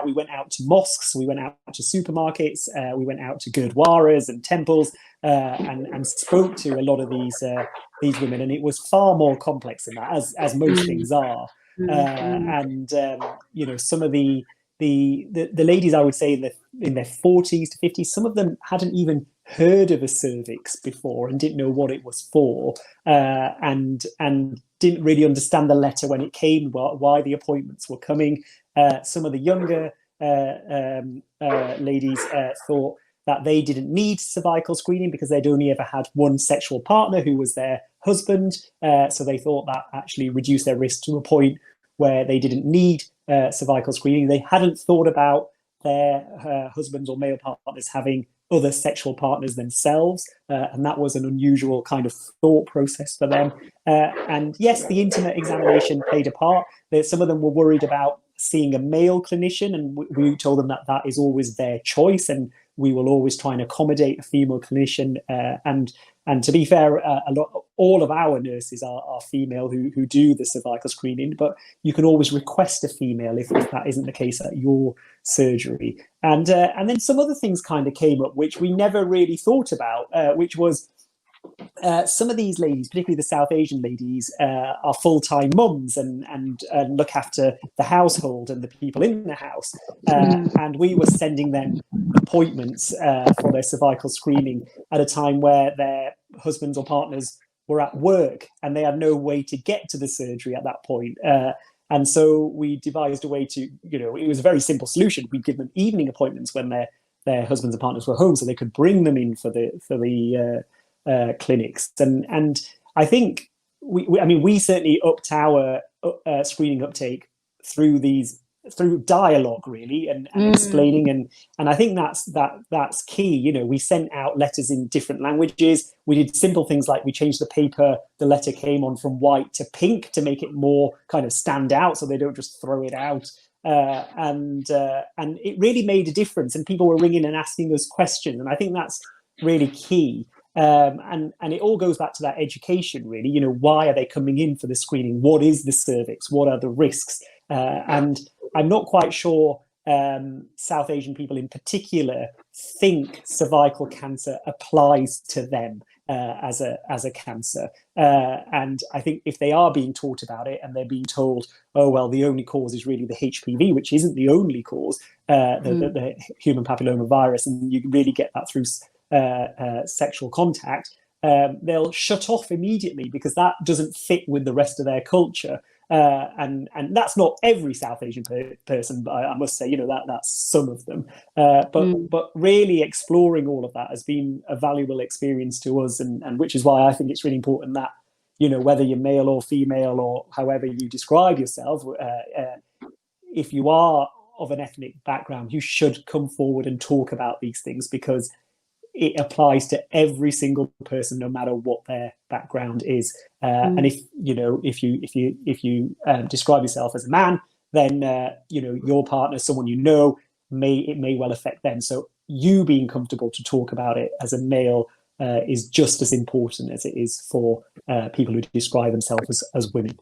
out. We went out to mosques, we went out to supermarkets, we went out to gurdwaras and temples, and spoke to a lot of these women, and it was far more complex than that, as most things are. Some of the ladies, I would say, in their 40s to 50s, some of them hadn't even heard of a cervix before and didn't know what it was for, and didn't really understand the letter when it came, why the appointments were coming. Some of the younger ladies thought that they didn't need cervical screening because they'd only ever had one sexual partner who was their husband. So they thought that actually reduced their risk to a point where they didn't need cervical screening. They hadn't thought about their husbands or male partners having other sexual partners themselves, and that was an unusual kind of thought process for them. And yes, the intimate examination played a part. Some of them were worried about seeing a male clinician, and we told them that that is always their choice, and we will always try and accommodate a female clinician. And to be fair, all of our nurses are female who do the cervical screening, but you can always request a female if that isn't the case at your surgery. And then some other things kind of came up which we never really thought about, which was some of these ladies, particularly the South Asian ladies, are full-time mums and look after the household and the people in the house. And we were sending them appointments for their cervical screening at a time where their husbands or partners were at work and they had no way to get to the surgery at that point. And so we devised a way to, it was a very simple solution. We'd give them evening appointments when their husbands and partners were home, so they could bring them in for the clinics. And I think we certainly upped our screening uptake through dialogue, really, and explaining, and I think that's key. We sent out letters in different languages. We did simple things like we changed the paper the letter came on from white to pink to make it more kind of stand out, so they don't just throw it out. And it really made a difference, and people were ringing and asking us questions, and I think that's really key. And it all goes back to that education, really. Why are they coming in for the screening? What is the cervix? What are the risks? And I'm not quite sure South Asian people in particular think cervical cancer applies to them as a cancer. And I think if they are being taught about it and they're being told, oh, well, the only cause is really the HPV, which isn't the only cause, the human papilloma virus, and you really get that through sexual contact, they'll shut off immediately because that doesn't fit with the rest of their culture. And that's not every South Asian person, but I must say, that's some of them. But really exploring all of that has been a valuable experience to us, and which is why I think it's really important that, whether you're male or female or however you describe yourself, if you are of an ethnic background, you should come forward and talk about these things, because it applies to every single person, no matter what their background is. And if you describe yourself as a man, then your partner, someone it may well affect them. So you being comfortable to talk about it as a male is just as important as it is for people who describe themselves as women.